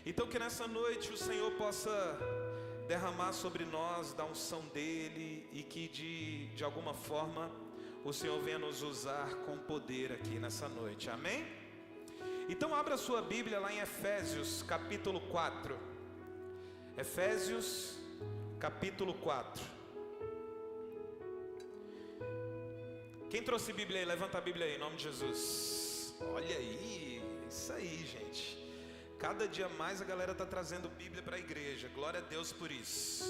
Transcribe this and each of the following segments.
Então que nessa noite o Senhor possa derramar sobre nós da unção dEle e que de alguma forma o Senhor venha nos usar com poder aqui nessa noite, amém? Então abra sua Bíblia lá em Efésios capítulo 4. Efésios capítulo 4. Quem trouxe Bíblia aí? Levanta a Bíblia aí, em nome de Jesus. Olha aí, isso aí, gente. Cada dia mais a galera está trazendo Bíblia para a igreja. Glória a Deus por isso.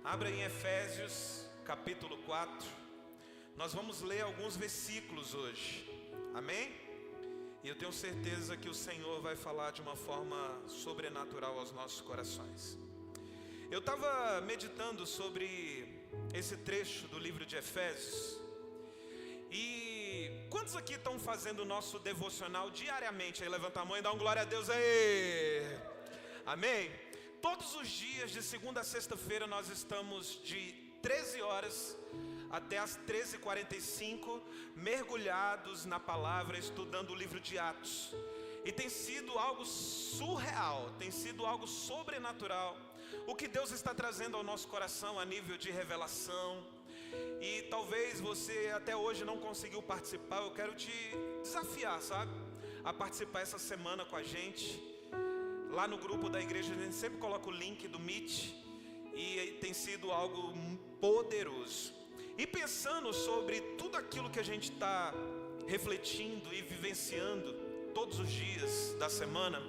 Abra em Efésios capítulo 4. Nós vamos ler alguns versículos hoje. Amém? E eu tenho certeza que o Senhor vai falar de uma forma sobrenatural aos nossos corações. Eu estava meditando sobre esse trecho do livro de Efésios. E quantos aqui estão fazendo o nosso devocional diariamente? Aí levanta a mão e dá um glória a Deus aí. Amém? Todos os dias, de segunda a sexta-feira, nós estamos de 13 horas até as 13h45, mergulhados na palavra, estudando o livro de Atos. E tem sido algo surreal, tem sido algo sobrenatural, o que Deus está trazendo ao nosso coração a nível de revelação. E talvez você até hoje não conseguiu participar. Eu quero te desafiar, sabe? A participar essa semana com a gente. Lá no grupo da igreja a gente sempre coloca o link do Meet. E tem sido algo poderoso. E pensando sobre tudo aquilo que a gente está refletindo e vivenciando todos os dias da semana,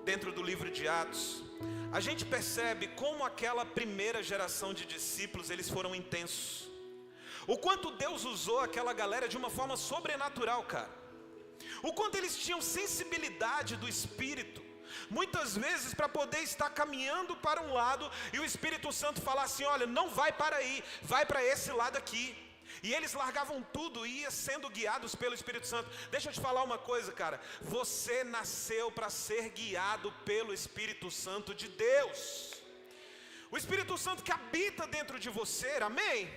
dentro do livro de Atos, a gente percebe como aquela primeira geração de discípulos, eles foram intensos. O quanto Deus usou aquela galera de uma forma sobrenatural, cara. O quanto eles tinham sensibilidade do Espírito, muitas vezes para poder estar caminhando para um lado e o Espírito Santo falar assim: olha, não vai para aí, vai para esse lado aqui. E eles largavam tudo e iam sendo guiados pelo Espírito Santo. Deixa eu te falar uma coisa, cara. Você nasceu para ser guiado pelo Espírito Santo de Deus. O Espírito Santo que habita dentro de você, amém?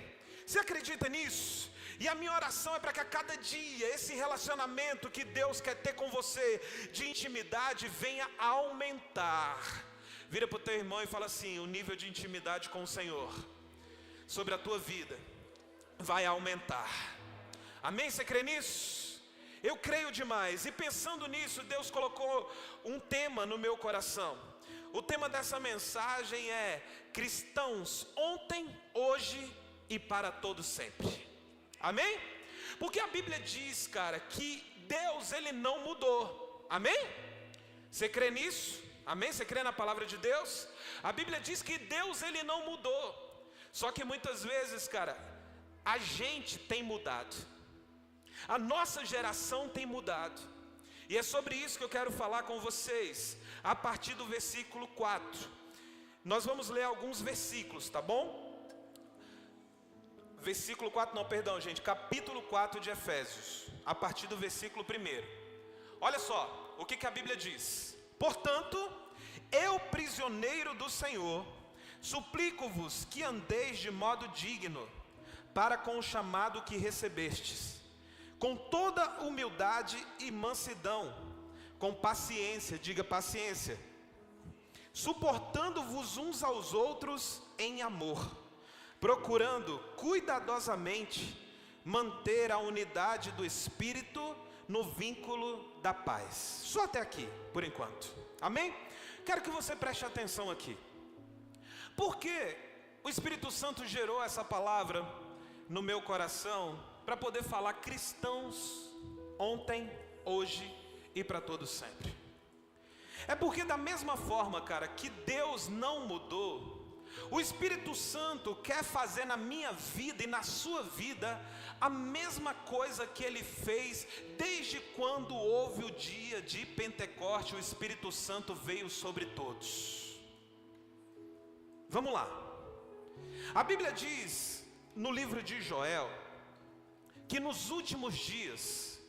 Você acredita nisso? E a minha oração é para que a cada dia esse relacionamento que Deus quer ter com você, de intimidade, venha aumentar. Vira para o teu irmão e fala assim: o nível de intimidade com o Senhor sobre a tua vida vai aumentar. Amém? Você crê nisso? Eu creio demais. E pensando nisso, Deus colocou um tema no meu coração. O tema dessa mensagem é cristãos ontem, hoje e para todo sempre. Amém? Porque a Bíblia diz, cara, que Deus, ele não mudou. Amém? Você crê nisso? Amém? Você crê na palavra de Deus? A Bíblia diz que Deus, ele não mudou. Só que muitas vezes, cara, a gente tem mudado. A nossa geração tem mudado. E é sobre isso que eu quero falar com vocês. A partir do versículo 4. Nós vamos ler alguns versículos, tá bom? Versículo 4, não, perdão, gente. Capítulo 4 de Efésios. A partir do versículo 1. Olha só, o que a Bíblia diz. Portanto, eu, prisioneiro do Senhor, suplico-vos que andeis de modo digno para com o chamado que recebestes, com toda humildade e mansidão, com paciência, diga paciência, suportando-vos uns aos outros em amor, procurando cuidadosamente manter a unidade do Espírito no vínculo da paz. Só até aqui, por enquanto. Amém? Quero que você preste atenção aqui. Porque o Espírito Santo gerou essa palavra no meu coração para poder falar cristãos ontem, hoje e para todo sempre. É porque da mesma forma, cara, que Deus não mudou, o Espírito Santo quer fazer na minha vida e na sua vida a mesma coisa que Ele fez desde quando houve o dia de Pentecoste. O Espírito Santo veio sobre todos. Vamos lá. A Bíblia diz no livro de Joel que nos últimos dias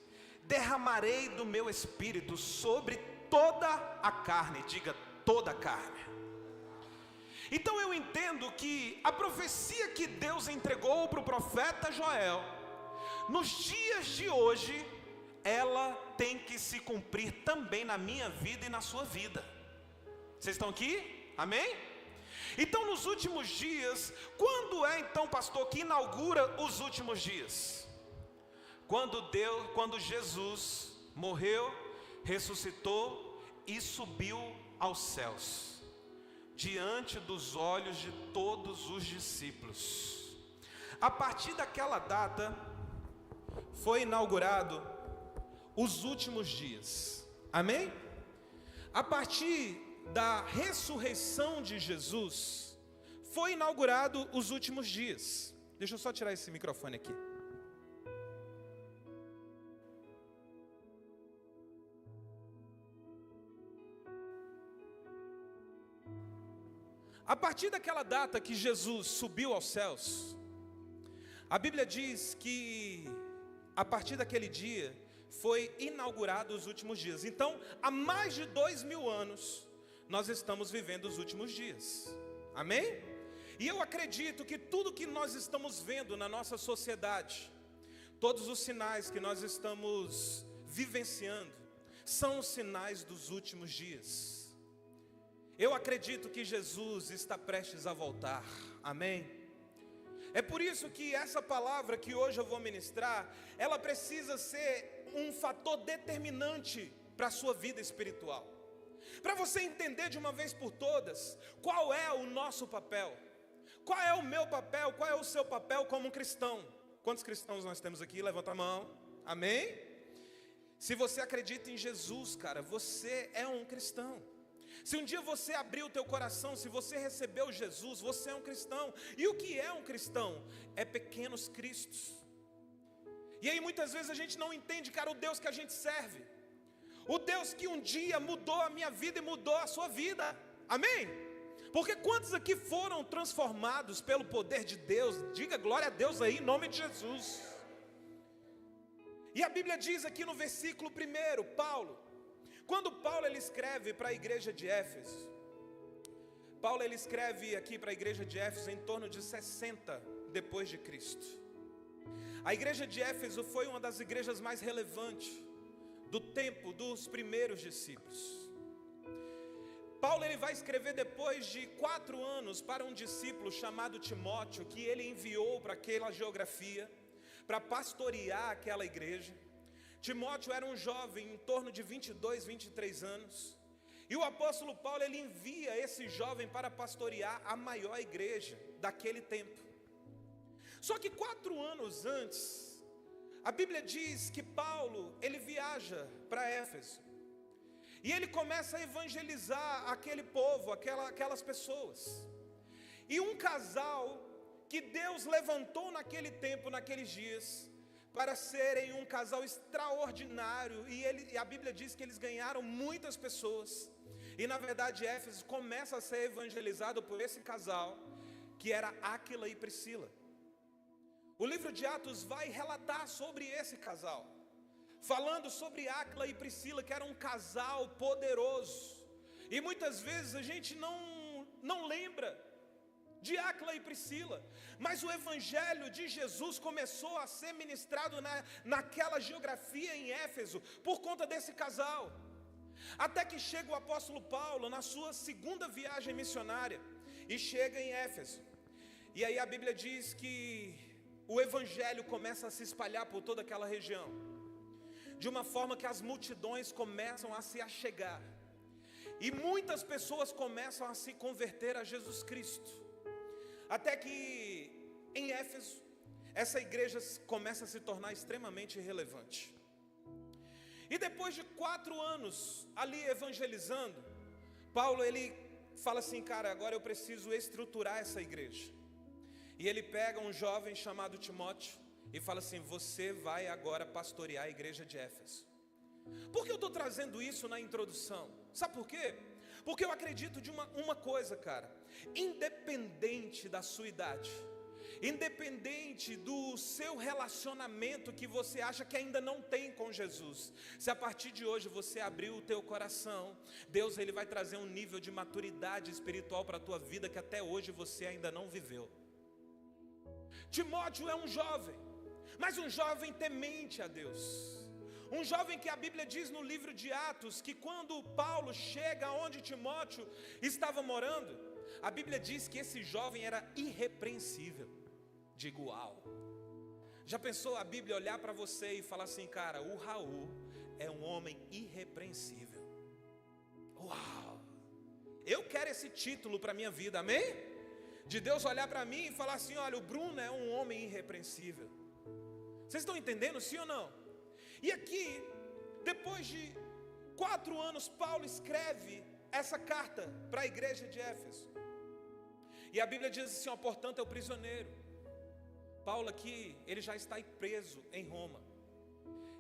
derramarei do meu Espírito sobre toda a carne. Diga toda a carne. Então eu entendo que a profecia que Deus entregou para o profeta Joel, nos dias de hoje, ela tem que se cumprir também na minha vida e na sua vida. Vocês estão aqui? Amém? Então nos últimos dias, quando é então, pastor, que inaugura os últimos dias? Quando Jesus morreu, ressuscitou e subiu aos céus, diante dos olhos de todos os discípulos. A partir daquela data, foi inaugurado os últimos dias. Amém? A partir da ressurreição de Jesus, foi inaugurado os últimos dias. Deixa eu só tirar esse microfone aqui. A partir daquela data que Jesus subiu aos céus, a Bíblia diz que a partir daquele dia foi inaugurado os últimos dias. Então, há mais de 2000 anos, nós estamos vivendo os últimos dias. Amém? E eu acredito que tudo que nós estamos vendo na nossa sociedade, todos os sinais que nós estamos vivenciando, são os sinais dos últimos dias. Eu acredito que Jesus está prestes a voltar. Amém? É por isso que essa palavra que hoje eu vou ministrar, ela precisa ser um fator determinante para a sua vida espiritual. Para você entender de uma vez por todas, qual é o nosso papel? Qual é o meu papel? Qual é o seu papel como um cristão? Quantos cristãos nós temos aqui? Levanta a mão. Amém? Se você acredita em Jesus, cara, você é um cristão. Se um dia você abriu o teu coração, se você recebeu Jesus, você é um cristão. E o que é um cristão? É pequenos cristos. E aí muitas vezes a gente não entende, cara, o Deus que a gente serve. O Deus que um dia mudou a minha vida e mudou a sua vida. Amém? Porque quantos aqui foram transformados pelo poder de Deus? Diga glória a Deus aí, em nome de Jesus. E a Bíblia diz aqui no versículo 1, Paulo, quando Paulo ele escreve para a igreja de Éfeso, Paulo ele escreve aqui para a igreja de Éfeso em torno de 60 depois de Cristo. A igreja de Éfeso foi uma das igrejas mais relevantes do tempo dos primeiros discípulos. Paulo ele vai escrever depois de 4 anos para um discípulo chamado Timóteo, que ele enviou para aquela geografia, para pastorear aquela igreja. Timóteo era um jovem em torno de 22, 23 anos. E o apóstolo Paulo ele envia esse jovem para pastorear a maior igreja daquele tempo. Só que 4 anos antes, a Bíblia diz que Paulo ele viaja para Éfeso. E ele começa a evangelizar aquele povo, aquelas pessoas. E um casal que Deus levantou naquele tempo, naqueles dias, para serem um casal extraordinário, e a Bíblia diz que eles ganharam muitas pessoas, e na verdade Éfeso começa a ser evangelizado por esse casal, que era Áquila e Priscila. O livro de Atos vai relatar sobre esse casal, falando sobre Áquila e Priscila, que era um casal poderoso, e muitas vezes a gente não lembra de Áquila e Priscila, mas o evangelho de Jesus começou a ser ministrado naquela geografia em Éfeso, por conta desse casal, até que chega o apóstolo Paulo na sua segunda viagem missionária, e chega em Éfeso, e aí a Bíblia diz que o evangelho começa a se espalhar por toda aquela região, de uma forma que as multidões começam a se achegar, e muitas pessoas começam a se converter a Jesus Cristo, até que em Éfeso, essa igreja começa a se tornar extremamente relevante. E depois de 4 anos ali evangelizando, Paulo ele fala assim, cara, agora eu preciso estruturar essa igreja. E ele pega um jovem chamado Timóteo e fala assim, você vai agora pastorear a igreja de Éfeso. Por que eu estou trazendo isso na introdução? Sabe por quê? Porque eu acredito de uma coisa, cara, independente da sua idade, independente do seu relacionamento que você acha que ainda não tem com Jesus, se a partir de hoje você abrir o teu coração, Deus ele vai trazer um nível de maturidade espiritual para a tua vida que até hoje você ainda não viveu. Timóteo é um jovem, mas um jovem temente a Deus, Um jovem que a Bíblia diz no livro de Atos que quando Paulo chega onde Timóteo estava morando, a Bíblia diz que esse jovem era irrepreensível. Digo, uau! Já pensou a Bíblia olhar para você e falar assim, cara, o Raul é um homem irrepreensível. Uau! Eu quero esse título para a minha vida, amém? De Deus olhar para mim e falar assim, olha, o Bruno é um homem irrepreensível. Vocês estão entendendo, sim ou não? E aqui, depois de 4 anos, Paulo escreve essa carta para a igreja de Éfeso. E a Bíblia diz assim, ó, portanto é o prisioneiro. Paulo aqui, ele já está preso em Roma.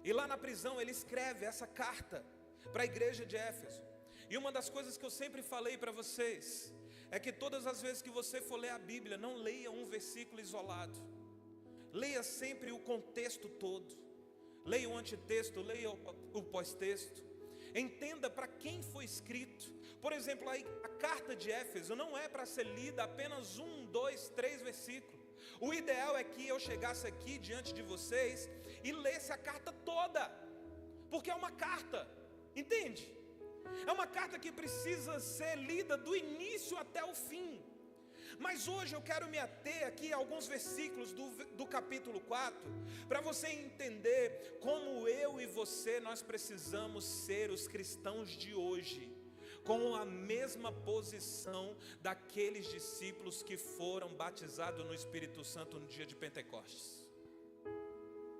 E lá na prisão ele escreve essa carta para a igreja de Éfeso. E uma das coisas que eu sempre falei para vocês é que todas as vezes que você for ler a Bíblia, não leia um versículo isolado. Leia sempre o contexto todo. Leia o antitexto, leia o pós-texto. Entenda para quem foi escrito. Por exemplo, a carta de Éfeso não é para ser lida apenas 1, 2, 3 versículos. O ideal é que eu chegasse aqui diante de vocês e lesse a carta toda. Porque é uma carta, entende? É uma carta que precisa ser lida do início até o fim. Mas hoje eu quero me ater aqui a alguns versículos do capítulo 4, para você entender como eu e você, nós precisamos ser os cristãos de hoje, com a mesma posição daqueles discípulos que foram batizados no Espírito Santo no dia de Pentecostes.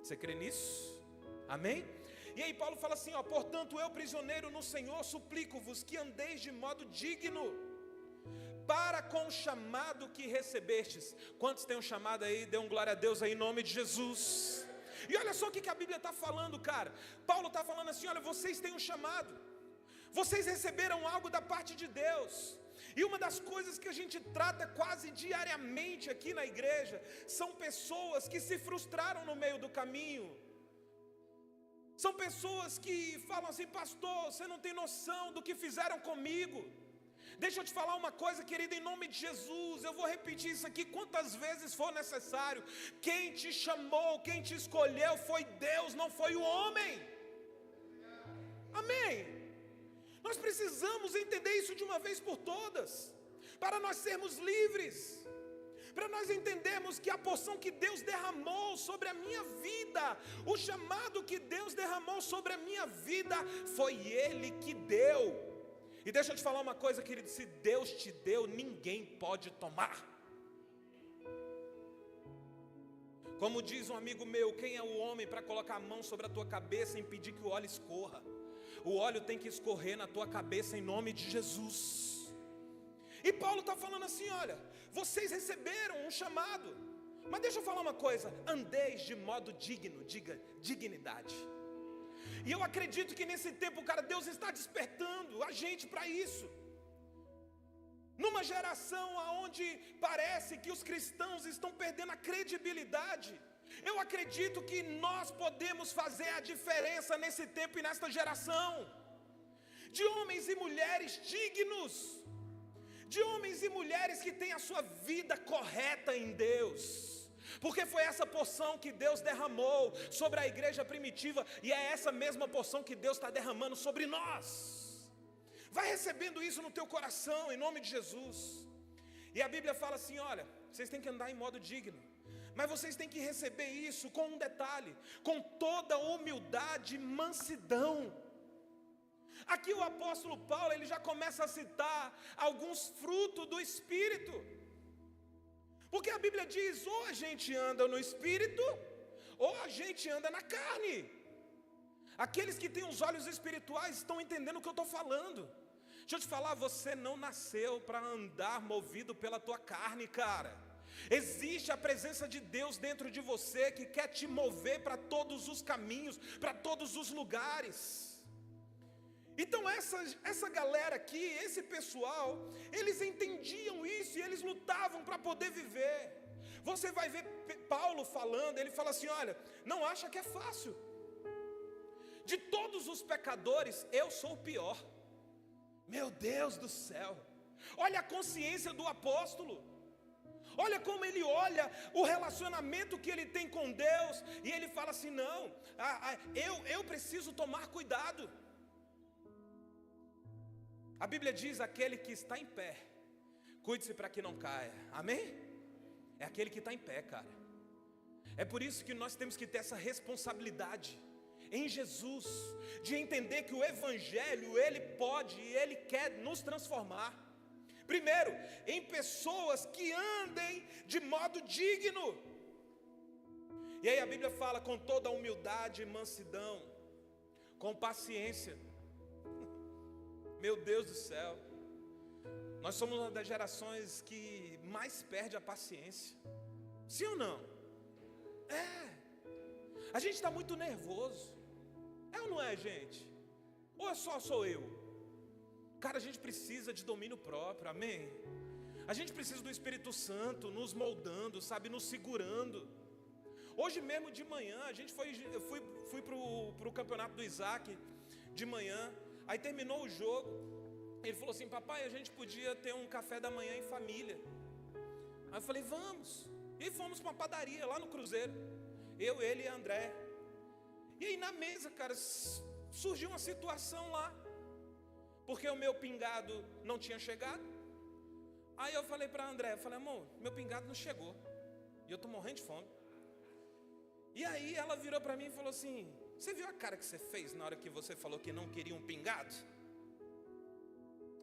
Você crê nisso? Amém? E aí Paulo fala assim, ó, portanto eu prisioneiro no Senhor, suplico-vos que andeis de modo digno, para com o chamado que recebestes. Quantos têm um chamado aí? Dê um glória a Deus aí em nome de Jesus. E olha só o que a Bíblia está falando, cara. Paulo está falando assim, olha, vocês têm um chamado. Vocês receberam algo da parte de Deus. E uma das coisas que a gente trata quase diariamente aqui na igreja, são pessoas que se frustraram no meio do caminho. São pessoas que falam assim, pastor, você não tem noção do que fizeram comigo. Deixa eu te falar uma coisa, querida, em nome de Jesus, eu vou repetir isso aqui quantas vezes for necessário. Quem te chamou, quem te escolheu foi Deus, não foi o homem. Amém? Nós precisamos entender isso de uma vez por todas, para nós sermos livres, para nós entendermos que a porção que Deus derramou sobre a minha vida, o chamado que Deus derramou sobre a minha vida, foi Ele que deu. E deixa eu te falar uma coisa, querido, se Deus te deu, ninguém pode tomar. Como diz um amigo meu, quem é o homem para colocar a mão sobre a tua cabeça e impedir que o óleo escorra? O óleo tem que escorrer na tua cabeça em nome de Jesus. E Paulo está falando assim, olha, vocês receberam um chamado, mas deixa eu falar uma coisa, andeis de modo digno, diga dignidade. E eu acredito que nesse tempo, cara, Deus está despertando a gente para isso. Numa geração onde parece que os cristãos estão perdendo a credibilidade, eu acredito que nós podemos fazer a diferença nesse tempo e nesta geração. De homens e mulheres dignos, de homens e mulheres que têm a sua vida correta em Deus. Porque foi essa porção que Deus derramou sobre a igreja primitiva, e é essa mesma porção que Deus está derramando sobre nós. Vai recebendo isso no teu coração, em nome de Jesus. E a Bíblia fala assim, olha, vocês têm que andar em modo digno, mas vocês têm que receber isso com um detalhe, com toda humildade e mansidão. Aqui o apóstolo Paulo, ele já começa a citar alguns frutos do Espírito. Porque a Bíblia diz, ou a gente anda no Espírito, ou a gente anda na carne. Aqueles que têm os olhos espirituais estão entendendo o que eu estou falando. Deixa eu te falar, você não nasceu para andar movido pela tua carne, cara. Existe a presença de Deus dentro de você que quer te mover para todos os caminhos, para todos os lugares. Então essa galera aqui, esse pessoal, eles entendiam isso e eles lutavam para poder viver. Você vai ver Paulo falando, ele fala assim, olha, não acha que é fácil. De todos os pecadores, eu sou o pior. Meu Deus do céu, olha a consciência do apóstolo. Olha como ele olha o relacionamento que ele tem com Deus. E ele fala assim, não, eu preciso tomar cuidado. A Bíblia diz, aquele que está em pé, cuide-se para que não caia. Amém? É aquele que está em pé, cara. É por isso que nós temos que ter essa responsabilidade em Jesus, de entender que o Evangelho, ele pode e ele quer nos transformar. Primeiro, em pessoas que andem de modo digno. E aí a Bíblia fala com toda a humildade e mansidão, com paciência. Meu Deus do céu, nós somos uma das gerações que mais perde a paciência. Sim ou não? A gente está muito nervoso. É ou não é, gente? Ou é sou eu? Cara, a gente precisa de domínio próprio, amém? A gente precisa do Espírito Santo nos moldando, sabe, nos segurando. Hoje mesmo de manhã, eu fui pro campeonato do Isaac de manhã. Aí terminou o jogo, ele falou assim, papai, a gente podia ter um café da manhã em família. Aí eu falei, vamos. E aí fomos para uma padaria lá no Cruzeiro. Eu, ele e André. E aí na mesa, cara, surgiu uma situação lá. Porque o meu pingado não tinha chegado. Aí eu falei para André, eu falei, amor, meu pingado não chegou. E eu tô morrendo de fome. E aí ela virou para mim e falou assim, você viu a cara que você fez na hora que você falou que não queria um pingado?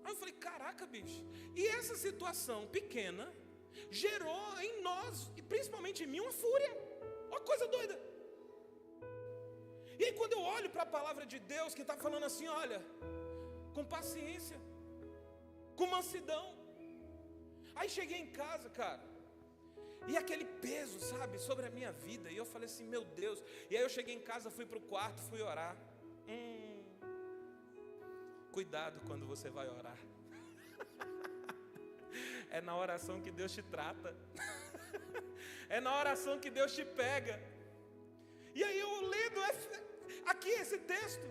Aí eu falei, caraca, bicho. E essa situação pequena gerou em nós, e principalmente em mim, uma fúria. Uma coisa doida. E aí quando eu olho para a palavra de Deus que está falando assim, olha, com paciência, com mansidão. Aí cheguei em casa, cara, e aquele peso, sabe, sobre a minha vida. E eu falei assim, meu Deus. E aí eu cheguei em casa, fui para o quarto, fui orar. Cuidado quando você vai orar. É na oração que Deus te trata. É na oração que Deus te pega. E aí eu lendo aqui esse texto.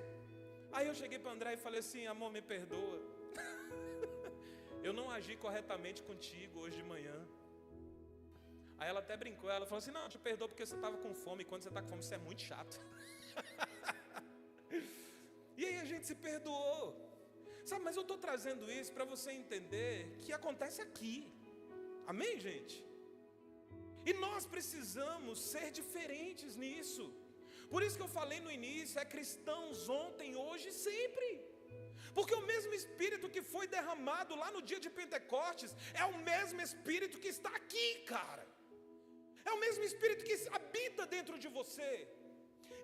Aí eu cheguei para André e falei assim, amor, me perdoa. Eu não agi corretamente contigo hoje de manhã. Aí ela até brincou, ela falou assim, não, eu te perdoo porque você estava com fome. E quando você está com fome, você é muito chato. E aí a gente se perdoou. Sabe, mas eu estou trazendo isso para você entender que acontece aqui. Amém, gente? E nós precisamos ser diferentes nisso. Por isso que eu falei no início, é cristãos ontem, hoje e sempre. Porque o mesmo Espírito que foi derramado lá no dia de Pentecostes é o mesmo Espírito que está aqui, cara. É o mesmo Espírito que habita dentro de você.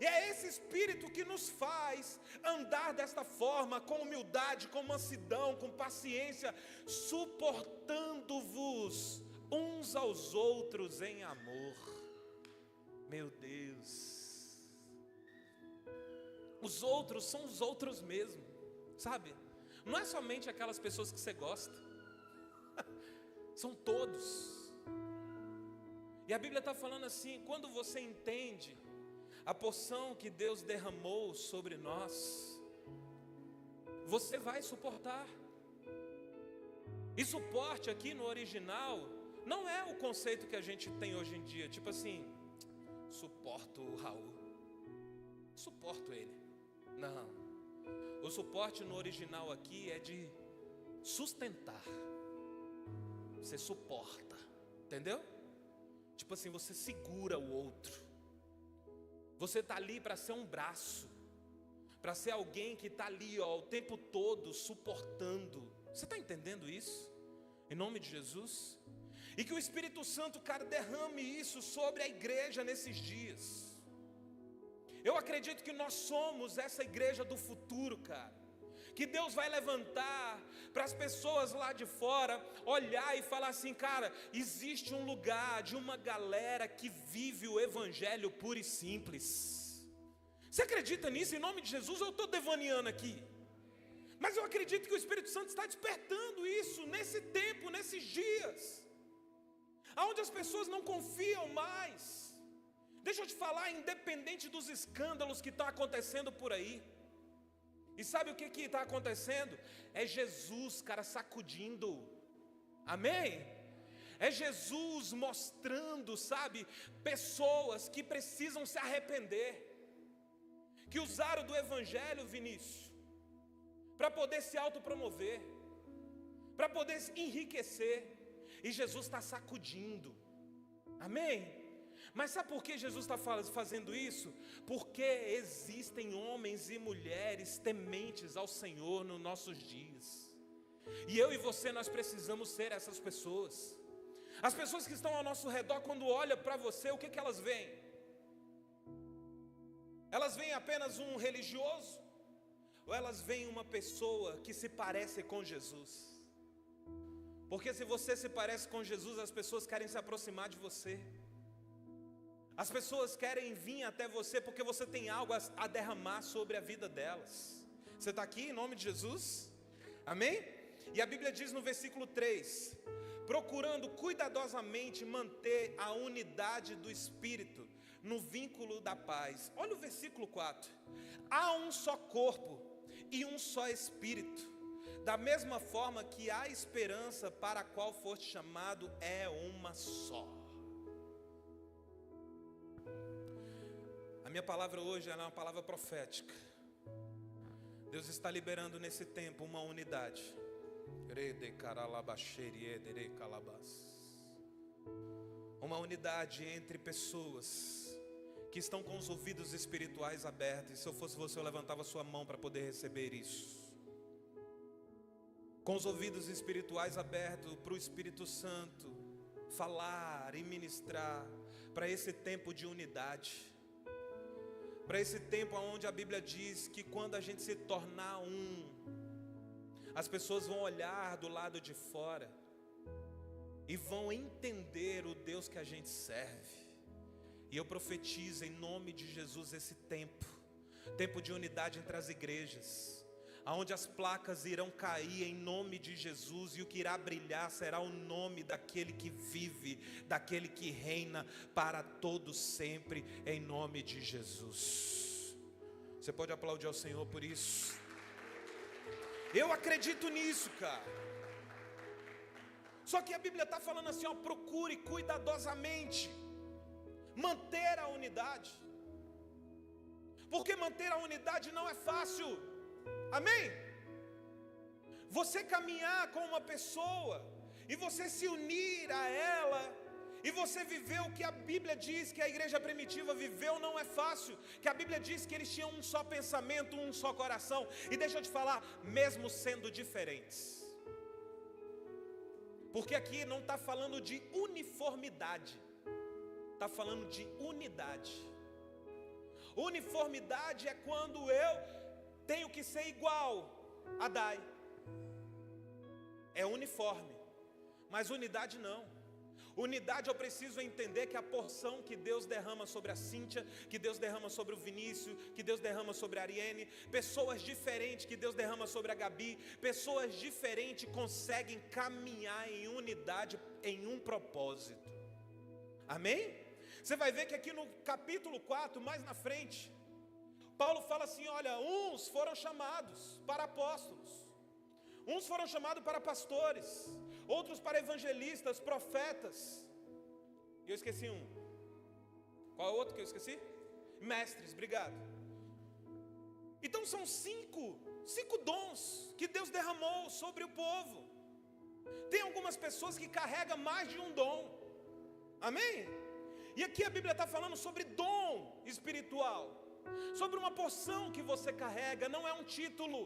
E é esse Espírito que nos faz andar desta forma, com humildade, com mansidão, com paciência, suportando-vos uns aos outros em amor. Meu Deus. Os outros são os outros mesmo, sabe? Não é somente aquelas pessoas que você gosta. São todos. E a Bíblia está falando assim, quando você entende a porção que Deus derramou sobre nós, você vai suportar. E suporte aqui no original não é o conceito que a gente tem hoje em dia, tipo assim, suporto o Raul, suporto ele. Não, o suporte no original aqui é de sustentar. Você suporta, entendeu? Tipo assim, você segura o outro. Você está ali para ser um braço, para ser alguém que está ali o tempo todo suportando. Você está entendendo isso? Em nome de Jesus. E que o Espírito Santo, cara, derrame isso sobre a igreja nesses dias. Eu acredito que nós somos essa igreja do futuro, cara. Que Deus vai levantar para as pessoas lá de fora olhar e falar assim, cara, existe um lugar de uma galera que vive o evangelho puro e simples. Você acredita nisso? Em nome de Jesus, eu estou devaneando aqui. Mas eu acredito que o Espírito Santo está despertando isso nesse tempo, nesses dias, onde as pessoas não confiam mais. Deixa eu te falar, independente dos escândalos que estão acontecendo por aí. E sabe o que está acontecendo? É Jesus, cara, sacudindo. Amém? É Jesus mostrando, sabe, pessoas que precisam se arrepender, que usaram do Evangelho, Vinícius, para poder se autopromover, para poder se enriquecer. E Jesus está sacudindo, amém? Mas sabe por que Jesus está fazendo isso? Porque existem homens e mulheres tementes ao Senhor nos nossos dias. E eu e você, nós precisamos ser essas pessoas. As pessoas que estão ao nosso redor, quando olham para você, o que elas veem? Elas veem apenas um religioso? Ou elas veem uma pessoa que se parece com Jesus? Porque se você se parece com Jesus, as pessoas querem se aproximar de você. As pessoas querem vir até você porque você tem algo a derramar sobre a vida delas. Você está aqui em nome de Jesus? Amém? E a Bíblia diz no versículo 3: procurando cuidadosamente manter a unidade do Espírito no vínculo da paz. Olha o versículo 4: há um só corpo e um só Espírito, da mesma forma que a esperança para a qual foste chamado é uma só. A minha palavra hoje é uma palavra profética. Deus está liberando nesse tempo uma unidade. Uma unidade entre pessoas que estão com os ouvidos espirituais abertos. E se eu fosse você, eu levantava sua mão para poder receber isso. Com os ouvidos espirituais abertos para o Espírito Santo falar e ministrar para esse tempo de unidade, para esse tempo onde a Bíblia diz que quando a gente se tornar um, as pessoas vão olhar do lado de fora e vão entender o Deus que a gente serve. E eu profetizo em nome de Jesus esse tempo de unidade entre as igrejas, aonde as placas irão cair em nome de Jesus, e o que irá brilhar será o nome daquele que vive, daquele que reina para todo sempre, em nome de Jesus. Você pode aplaudir ao Senhor por isso? Eu acredito nisso, cara. Só que a Bíblia está falando assim, ó, procure cuidadosamente manter a unidade, porque manter a unidade não é fácil. Amém? Você caminhar com uma pessoa e você se unir a ela e você viver o que a Bíblia diz que a igreja primitiva viveu, não é fácil. Que a Bíblia diz que eles tinham um só pensamento, um só coração. E deixa eu te falar, mesmo sendo diferentes, porque aqui não está falando de uniformidade, está falando de unidade. Uniformidade é quando eu tenho que ser igual a Dai, é uniforme. Mas unidade não. Unidade eu preciso entender que a porção que Deus derrama sobre a Cíntia, que Deus derrama sobre o Vinícius, que Deus derrama sobre a Ariane, pessoas diferentes que Deus derrama sobre a Gabi, pessoas diferentes conseguem caminhar em unidade em um propósito. Amém? Você vai ver que aqui no capítulo 4, mais na frente, Paulo fala assim, olha, uns foram chamados para apóstolos, uns foram chamados para pastores, outros para evangelistas, profetas. E eu esqueci um. Qual é o outro que eu esqueci? Mestres, obrigado. Então são cinco dons que Deus derramou sobre o povo. Tem algumas pessoas que carregam mais de um dom. Amém? E aqui a Bíblia está falando sobre dom espiritual, sobre uma porção que você carrega, não é um título.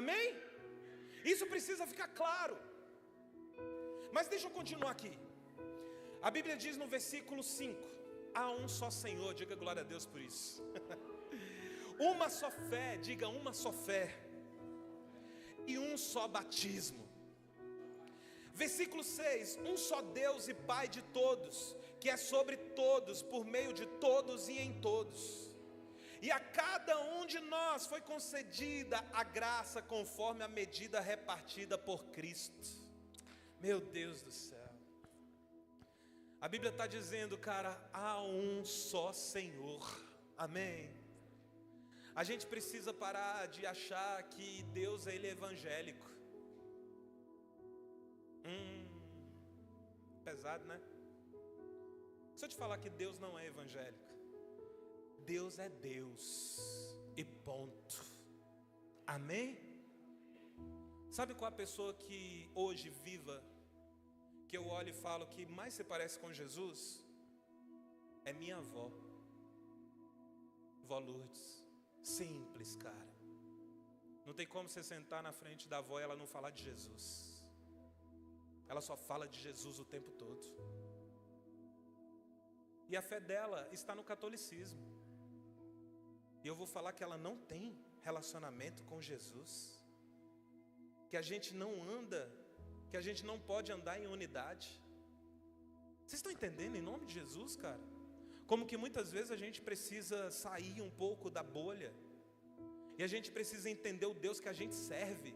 Amém? Isso precisa ficar claro. Mas deixa eu continuar aqui. A Bíblia diz no versículo 5: há um só Senhor, diga glória a Deus por isso. Uma só fé, diga uma só fé. E um só batismo. Versículo 6: um só Deus e Pai de todos, que é sobre todos, por meio de todos e em todos. E a cada um de nós foi concedida a graça conforme a medida repartida por Cristo. Meu Deus do céu. A Bíblia está dizendo, cara, há um só Senhor. Amém? A gente precisa parar de achar que Deus ele é evangélico. pesado, né? Se eu te falar que Deus não é evangélico, Deus é Deus e ponto. Amém? Sabe qual a pessoa que hoje viva, que eu olho e falo que mais se parece com Jesus? É minha avó, vó Lourdes. Simples, cara. Não tem como você sentar na frente da avó e ela não falar de Jesus. Ela só fala de Jesus o tempo todo. E a fé dela está no catolicismo. E eu vou falar que ela não tem relacionamento com Jesus. Que a gente não anda, que a gente não pode andar em unidade. Vocês estão entendendo em nome de Jesus, cara? Como que muitas vezes a gente precisa sair um pouco da bolha. E a gente precisa entender o Deus que a gente serve.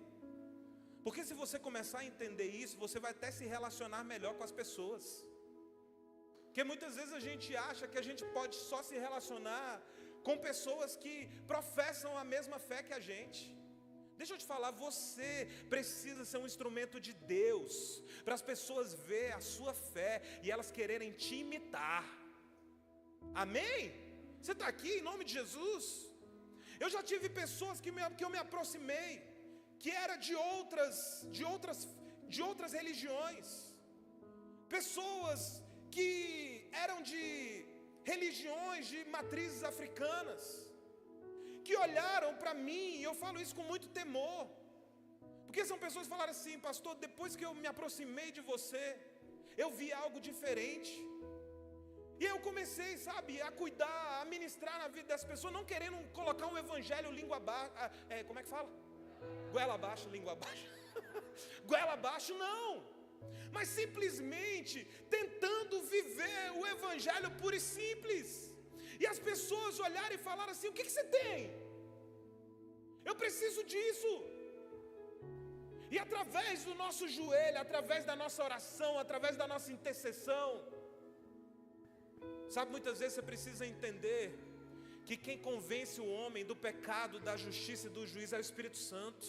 Porque se você começar a entender isso, você vai até se relacionar melhor com as pessoas. Porque muitas vezes a gente acha que a gente pode só se relacionar com pessoas que professam a mesma fé que a gente. Deixa eu te falar, você precisa ser um instrumento de Deus, para as pessoas verem a sua fé e elas quererem te imitar. Amém? Você está aqui em nome de Jesus? Eu já tive pessoas que eu me aproximei, que era de outras religiões, pessoas que eram de religiões de matrizes africanas, que olharam para mim, e eu falo isso com muito temor, porque são pessoas que falaram assim: pastor, depois que eu me aproximei de você, eu vi algo diferente. E eu comecei, sabe, a cuidar, a ministrar na vida das pessoas, não querendo colocar um evangelho língua abaixo, como é que fala? Goela abaixo, língua abaixo. Goela abaixo, não. Mas simplesmente tentando viver o evangelho puro e simples. E as pessoas olharam e falaram assim: o que você tem? Eu preciso disso. E através do nosso joelho, através da nossa oração, através da nossa intercessão, sabe, muitas vezes você precisa entender que quem convence o homem do pecado, da justiça e do juízo é o Espírito Santo.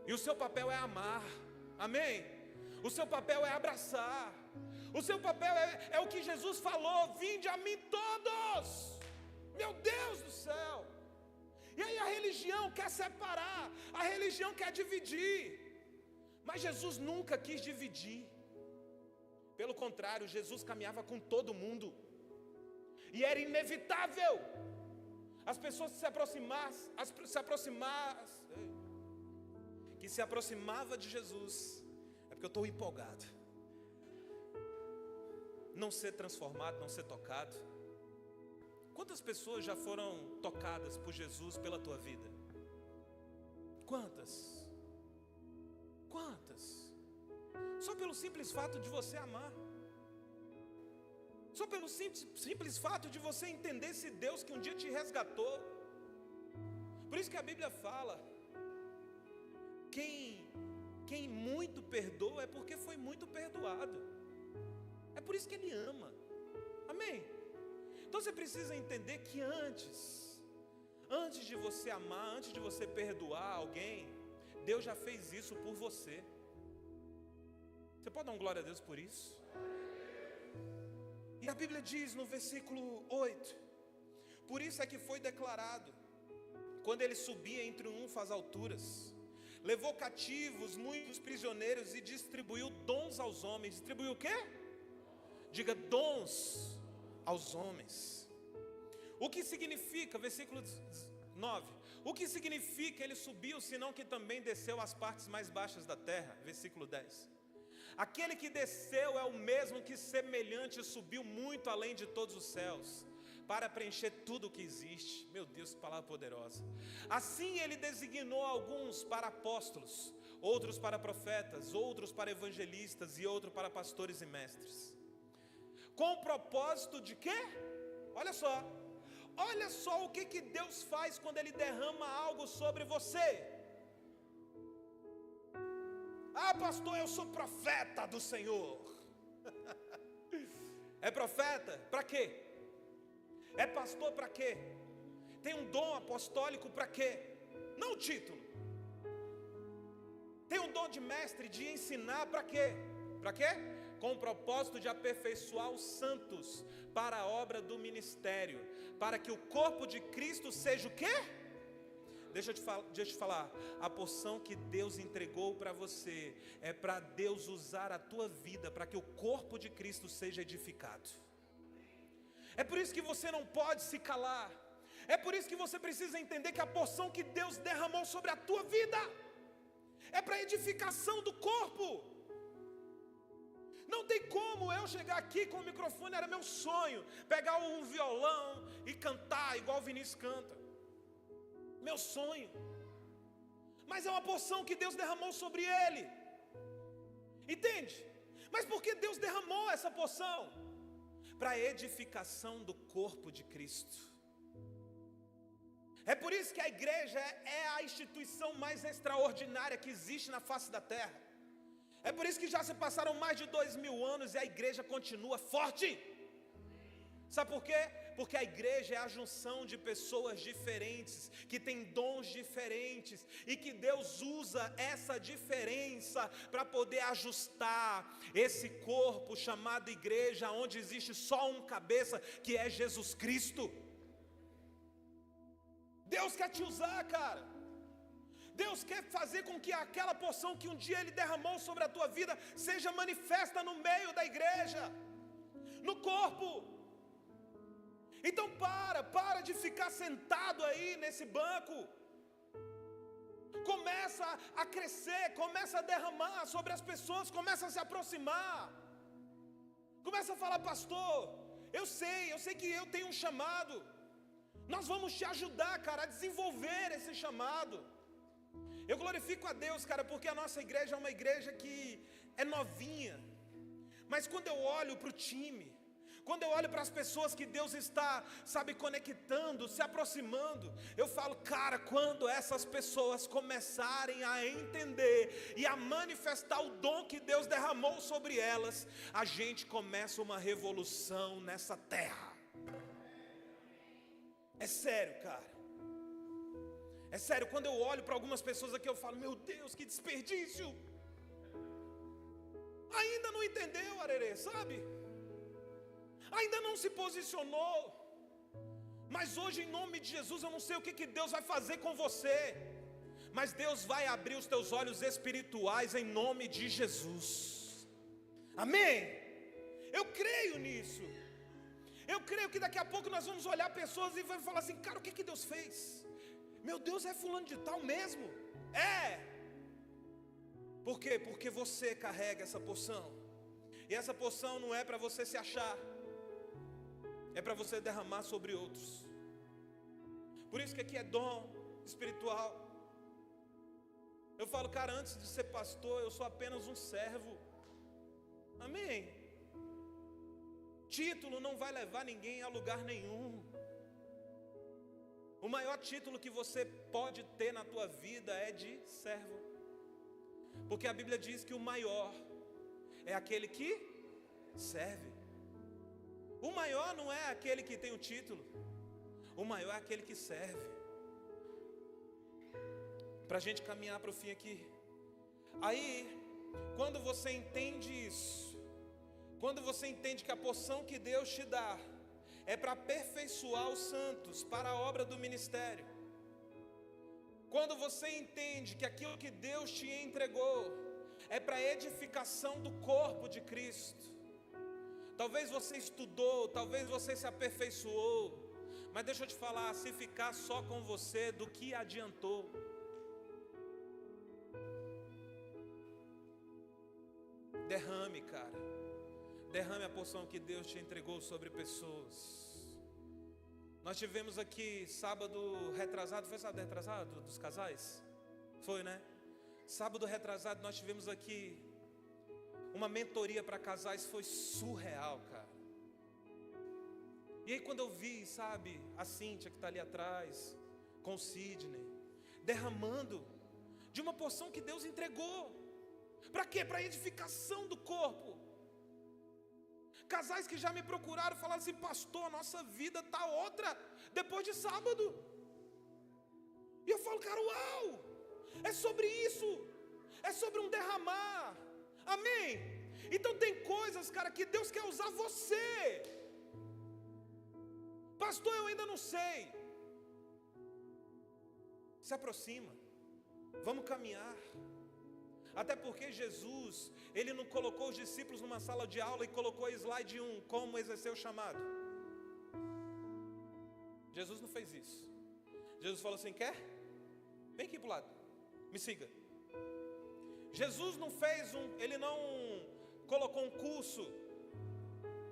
E o seu papel é amar. Amém? O seu papel é abraçar. O seu papel é o que Jesus falou: vinde a mim todos. Meu Deus do céu. E aí a religião quer separar, a religião quer dividir. Mas Jesus nunca quis dividir. Pelo contrário, Jesus caminhava com todo mundo. E era inevitável as pessoas se aproximava de Jesus. É porque eu estou empolgado. Não ser transformado, não ser tocado. Quantas pessoas já foram tocadas por Jesus pela tua vida? Quantas? Quantas? Só pelo simples fato de você amar. Só pelo simples fato de você entender esse Deus que um dia te resgatou. Por isso que a Bíblia fala: quem muito perdoa é porque foi muito perdoado. É por isso que Ele ama. Amém? Então você precisa entender que antes de você amar, antes de você perdoar alguém, Deus já fez isso por você. Você pode dar um glória a Deus por isso? E a Bíblia diz no versículo 8: por isso é que foi declarado, quando Ele subia em triunfo às alturas, levou cativos muitos prisioneiros e distribuiu dons aos homens. Distribuiu o quê? Diga: dons aos homens. O que significa, versículo 9, o que significa Ele subiu, senão que também desceu às partes mais baixas da terra? Versículo 10. Aquele que desceu é o mesmo que semelhante subiu muito além de todos os céus, para preencher tudo o que existe. Meu Deus, que palavra poderosa. Assim Ele designou alguns para apóstolos, outros para profetas, outros para evangelistas e outros para pastores e mestres. Com o propósito de quê? Olha só o que Deus faz quando Ele derrama algo sobre você. Ah, pastor, eu sou profeta do Senhor. É profeta? Para quê? É pastor para quê? Tem um dom apostólico para quê? Não o título. Tem um dom de mestre, de ensinar para quê? Para quê? com o propósito de aperfeiçoar os santos para a obra do ministério, para que o corpo de Cristo seja o quê? Deixa eu te falar, a porção que Deus entregou para você é para Deus usar a tua vida para que o corpo de Cristo seja edificado. É por isso que você não pode se calar. É por isso que você precisa entender que a porção que Deus derramou sobre a tua vida é para edificação do corpo. Não tem como eu chegar aqui com o microfone, era meu sonho, pegar um violão e cantar igual o Vinícius canta. Meu sonho. Mas é uma porção que Deus derramou sobre ele. Entende? Mas por que Deus derramou essa porção? Para a edificação do corpo de Cristo. É por isso que a igreja é a instituição mais extraordinária que existe na face da terra. É por isso que já se passaram mais de 2000 anos e a igreja continua forte. Sabe por quê? Porque a igreja é a junção de pessoas diferentes, que têm dons diferentes, e que Deus usa essa diferença para poder ajustar esse corpo chamado igreja, onde existe só um cabeça, que é Jesus Cristo. Deus quer te usar, cara. Deus quer fazer com que aquela porção que um dia Ele derramou sobre a tua vida seja manifesta no meio da igreja, no corpo. Então para de ficar sentado aí nesse banco. Começa a crescer, começa a derramar sobre as pessoas, começa a se aproximar. Começa a falar, pastor, eu sei que eu tenho um chamado. Nós vamos te ajudar, cara, a desenvolver esse chamado. Eu glorifico a Deus, cara, porque a nossa igreja é uma igreja que é novinha. Mas quando eu olho para o time, quando eu olho para as pessoas que Deus está, sabe, conectando, se aproximando, eu falo, cara, quando essas pessoas começarem a entender e a manifestar o dom que Deus derramou sobre elas, a gente começa uma revolução nessa terra. É sério, cara. É sério, quando eu olho para algumas pessoas aqui, eu falo, meu Deus, que desperdício. Ainda não entendeu, Arerê, sabe? Ainda não se posicionou. Mas hoje, em nome de Jesus, eu não sei o que Deus vai fazer com você, mas Deus vai abrir os teus olhos espirituais em nome de Jesus. Amém? Eu creio nisso. Eu creio que daqui a pouco nós vamos olhar pessoas e vamos falar assim, cara, o que Deus fez? Meu Deus, é fulano de tal mesmo? É. Por quê? Porque você carrega essa porção. E essa porção não é para você se achar, é para você derramar sobre outros. Por isso que aqui é dom espiritual. Eu falo, cara, antes de ser pastor, eu sou apenas um servo. Amém? Título não vai levar ninguém a lugar nenhum. O maior título que você pode ter na tua vida é de servo. Porque a Bíblia diz que o maior é aquele que serve. O maior não é aquele que tem o título. O maior é aquele que serve. Para a gente caminhar para o fim aqui. Aí, quando você entende isso, quando você entende que a porção que Deus te dá é para aperfeiçoar os santos para a obra do ministério, quando você entende que aquilo que Deus te entregou é para a edificação do corpo de Cristo, talvez você estudou, talvez você se aperfeiçoou, mas deixa eu te falar, se ficar só com você, do que adiantou? Derrame, cara. Derrame a porção que Deus te entregou sobre pessoas. Nós tivemos aqui sábado retrasado, foi sábado retrasado dos casais? Foi, né? Sábado retrasado nós tivemos aqui uma mentoria para casais, foi surreal, cara. E aí quando eu vi, sabe, a Cíntia que está ali atrás, com o Sidney, derramando de uma porção que Deus entregou. Para quê? Para a edificação do corpo. Casais que já me procuraram, falaram assim, pastor, a nossa vida está outra depois de sábado. E eu falo, cara, uau, é sobre isso, é sobre um derramar, amém? Então tem coisas, cara, que Deus quer usar você. Pastor, eu ainda não sei. Se aproxima, vamos caminhar. Até porque Jesus, Ele não colocou os discípulos numa sala de aula e colocou slide 1, como exercer o chamado. Jesus não fez isso. Jesus falou assim, quer? Vem aqui para o lado, me siga. Jesus não fez Ele não colocou um curso,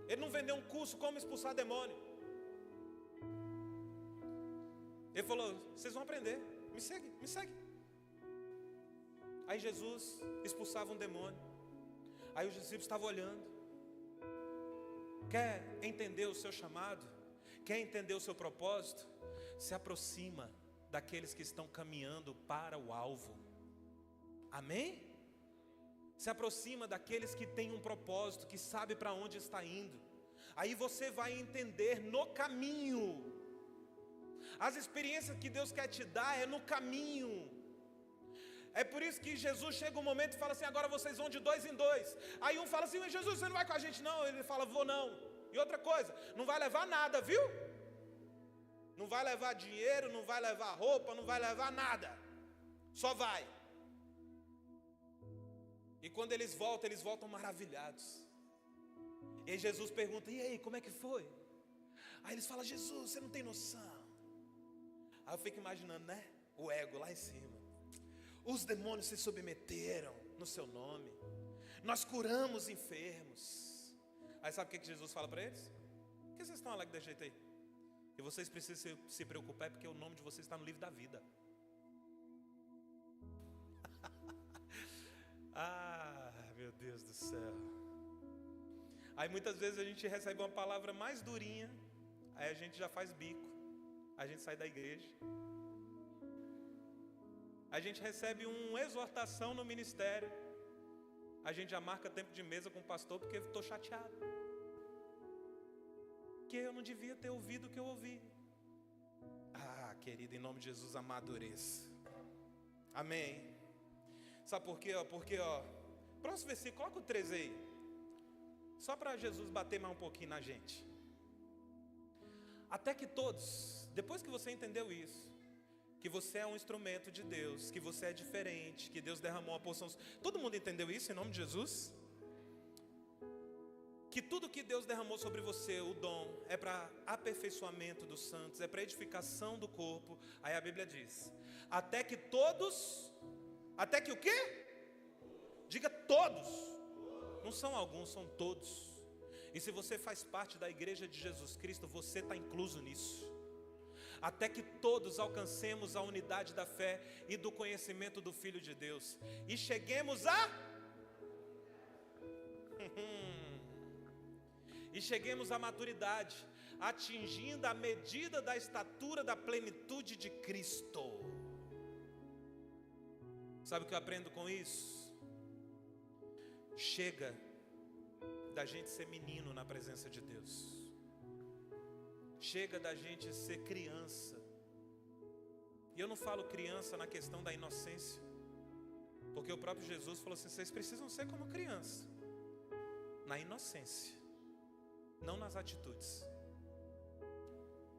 Ele não vendeu um curso como expulsar demônio. Ele falou, vocês vão aprender, me segue, me segue. Aí Jesus expulsava um demônio. Aí os discípulos estavam olhando. Quer entender o seu chamado? Quer entender o seu propósito? Se aproxima daqueles que estão caminhando para o alvo. Amém? Se aproxima daqueles que têm um propósito, que sabe para onde está indo. Aí você vai entender no caminho. As experiências que Deus quer te dar é no caminho. É por isso que Jesus chega um momento e fala assim, agora vocês vão de 2 em 2. Aí um fala assim, mas Jesus, você não vai com a gente não? Ele fala, vou não. E outra coisa, não vai levar nada, viu? Não vai levar dinheiro, não vai levar roupa, não vai levar nada. Só vai. E quando eles voltam maravilhados. E aí Jesus pergunta, e aí, como é que foi? Aí eles falam, Jesus, você não tem noção. Aí eu fico imaginando, né? O ego lá em cima. Os demônios se submeteram no seu nome. Nós curamos enfermos. Aí sabe o que Jesus fala para eles? Por que vocês estão alegres desse jeito aí? E vocês precisam se preocupar porque o nome de vocês está no livro da vida. Ah, meu Deus do céu. Aí muitas vezes a gente recebe uma palavra mais durinha. Aí a gente já faz bico. A gente sai da igreja. A gente recebe uma exortação no ministério. A gente já marca tempo de mesa com o pastor porque estou chateado. Que eu não devia ter ouvido o que eu ouvi. Ah, querido, em nome de Jesus, amadureça. Amém. Sabe por quê? Porque, próximo versículo, coloca o 13 aí. Só para Jesus bater mais um pouquinho na gente. Até que todos, depois que você entendeu isso, que você é um instrumento de Deus, que você é diferente, que Deus derramou uma porção. Todo mundo entendeu isso em nome de Jesus? Que tudo que Deus derramou sobre você, o dom, é para aperfeiçoamento dos santos, é para edificação do corpo. Aí a Bíblia diz, até que o quê? Diga todos. Não são alguns, são todos. E se você faz parte da igreja de Jesus Cristo, você está incluso nisso. Até que todos alcancemos a unidade da fé e do conhecimento do Filho de Deus. E cheguemos a... E cheguemos à maturidade, atingindo a medida da estatura da plenitude de Cristo. Sabe o que eu aprendo com isso? Chega da gente ser menino na presença de Deus. Chega da gente ser criança. E eu não falo criança na questão da inocência, porque o próprio Jesus falou assim, vocês precisam ser como criança, na inocência, não nas atitudes.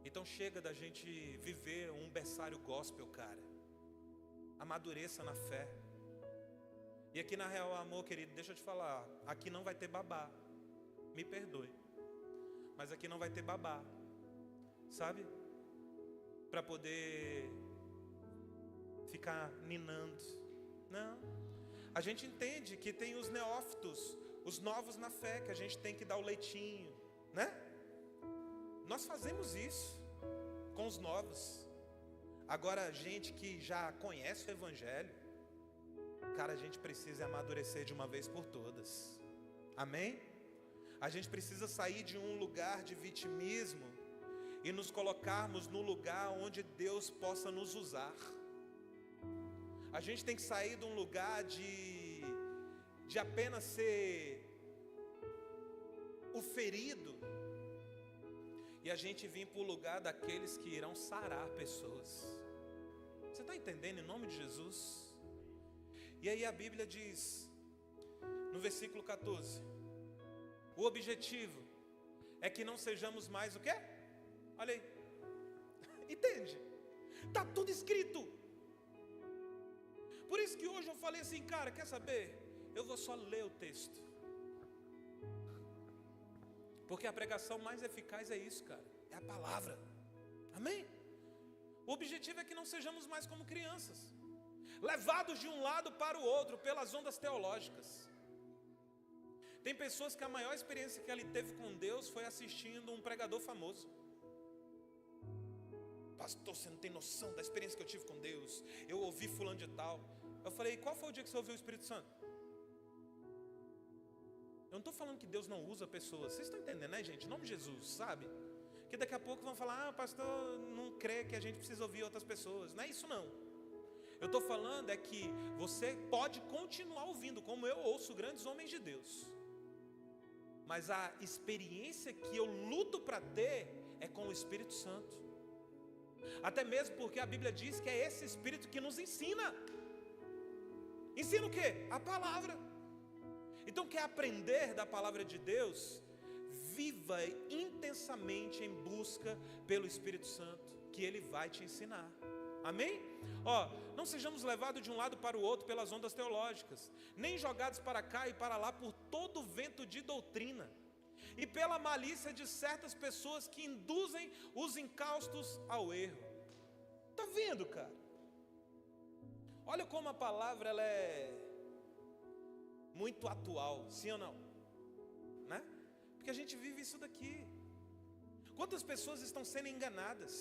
Então chega da gente viver um berçário gospel, cara. Amadureça na fé. E aqui na Real Amor, querido, deixa eu te falar, aqui não vai ter babá. Me perdoe, mas aqui não vai ter babá, sabe? Para poder ficar ninando. Não. A gente entende que tem os neófitos, os novos na fé, que a gente tem que dar o leitinho, né? Nós fazemos isso com os novos. Agora, a gente que já conhece o Evangelho, cara, a gente precisa amadurecer de uma vez por todas. Amém? A gente precisa sair de um lugar de vitimismo e nos colocarmos no lugar onde Deus possa nos usar. A gente tem que sair de um lugar de apenas ser o ferido e a gente vir para o lugar daqueles que irão sarar pessoas. Você está entendendo em nome de Jesus? E aí a Bíblia diz, no versículo 14. O objetivo é que não sejamos mais o quê? Olha aí. Entende? Está tudo escrito. Por isso que hoje eu falei assim, cara, quer saber? Eu vou só ler o texto. Porque a pregação mais eficaz é isso, cara. É a palavra. Amém? O objetivo é que não sejamos mais como crianças, levados de um lado para o outro pelas ondas teológicas. Tem pessoas que a maior experiência que ele teve com Deus foi assistindo um pregador famoso. Pastor, você não tem noção da experiência que eu tive com Deus. Eu ouvi fulano de tal. Eu falei, qual foi o dia que você ouviu o Espírito Santo? Eu não estou falando que Deus não usa pessoas. Vocês estão entendendo, né, gente? Em nome de Jesus, sabe? Que daqui a pouco vão falar, pastor, não crê que a gente precisa ouvir outras pessoas. Não é isso não. Eu estou falando é que você pode continuar ouvindo, como eu ouço grandes homens de Deus. Mas a experiência que eu luto para ter é com o Espírito Santo. Até mesmo porque a Bíblia diz que é esse Espírito que nos ensina. Ensina o quê? A palavra. Então quer aprender da palavra de Deus? Viva intensamente em busca pelo Espírito Santo, que Ele vai te ensinar. Amém? Não sejamos levados de um lado para o outro pelas ondas teológicas, nem jogados para cá e para lá por todo vento de doutrina, e pela malícia de certas pessoas que induzem os incaustos ao erro. Está vendo, cara? Olha como a palavra ela é muito atual, sim ou não? Né? Porque a gente vive isso daqui. Quantas pessoas estão sendo enganadas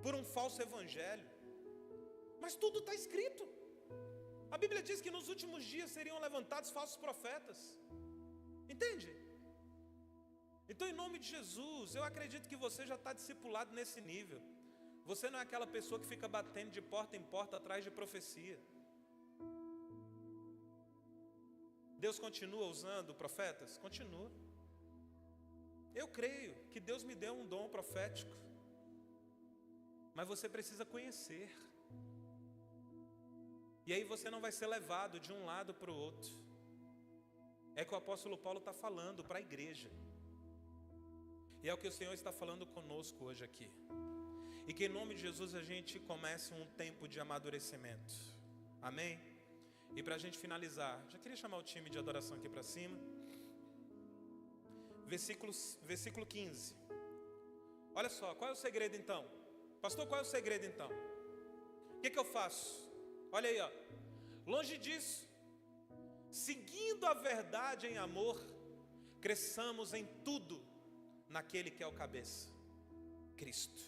por um falso evangelho? Mas tudo está escrito. A Bíblia diz que nos últimos dias seriam levantados falsos profetas. Entende? Então, em nome de Jesus, eu acredito que você já está discipulado nesse nível. Você não é aquela pessoa que fica batendo de porta em porta atrás de profecia. Deus continua usando profetas? Continua. Eu creio que Deus me deu um dom profético, mas você precisa conhecer. E aí você não vai ser levado de um lado para o outro. É que o apóstolo Paulo está falando para a igreja. E é o que o Senhor está falando conosco hoje aqui. E que em nome de Jesus a gente comece um tempo de amadurecimento. Amém? E para a gente finalizar, já queria chamar o time de adoração aqui para cima. Versículo 15. Olha só, qual é o segredo então? Pastor, qual é o segredo então? O que eu faço? Olha aí, longe disso, seguindo a verdade em amor, cresçamos em tudo naquele que é o cabeça, Cristo.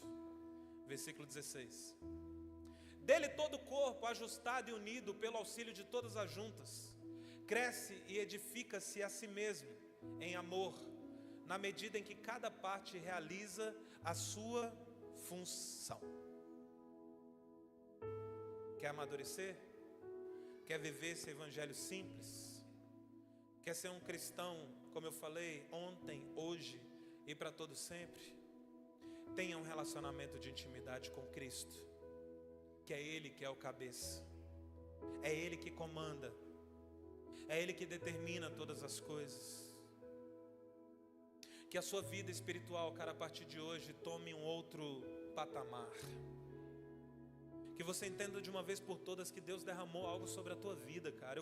Versículo 16. Dele todo o corpo, ajustado e unido pelo auxílio de todas as juntas, cresce e edifica-se a si mesmo em amor, na medida em que cada parte realiza a sua função. Quer amadurecer? Quer viver esse evangelho simples? Quer ser um cristão, como eu falei, ontem, hoje e para todo sempre? Tenha um relacionamento de intimidade com Cristo, que é Ele que é o cabeça, é Ele que comanda, é Ele que determina todas as coisas. Que a sua vida espiritual, cara, a partir de hoje tome um outro patamar. Que você entenda de uma vez por todas que Deus derramou algo sobre a tua vida, cara.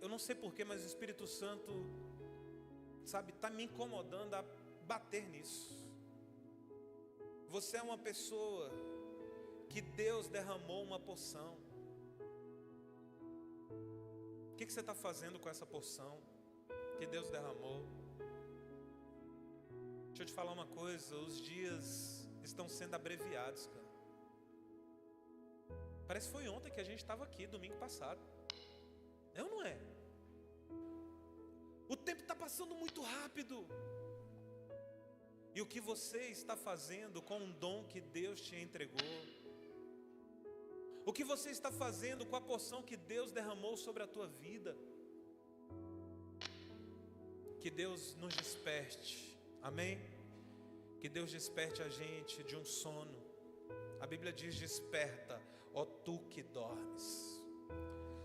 Eu não sei porquê, mas o Espírito Santo, sabe, está me incomodando a bater nisso. Você é uma pessoa que Deus derramou uma porção. O que você está fazendo com essa porção que Deus derramou? Deixa eu te falar uma coisa, os dias estão sendo abreviados, cara. Parece que foi ontem que a gente estava aqui, domingo passado. É ou não é? O tempo está passando muito rápido. E o que você está fazendo com o dom que Deus te entregou? O que você está fazendo com a porção que Deus derramou sobre a tua vida? Que Deus nos desperte, amém? Que Deus desperte a gente de um sono. A Bíblia diz: desperta, ó tu que dormes.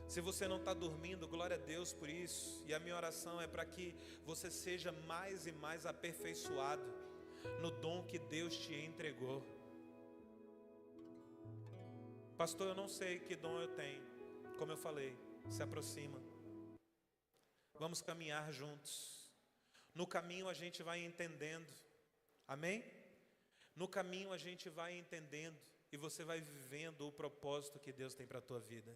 Se você não está dormindo, glória a Deus por isso. E a minha oração é para que você seja mais e mais aperfeiçoado no dom que Deus te entregou. Pastor, eu não sei que dom eu tenho. Como eu falei, se aproxima. Vamos caminhar juntos. No caminho a gente vai entendendo. Amém? No caminho a gente vai entendendo. E você vai vivendo o propósito que Deus tem para a tua vida.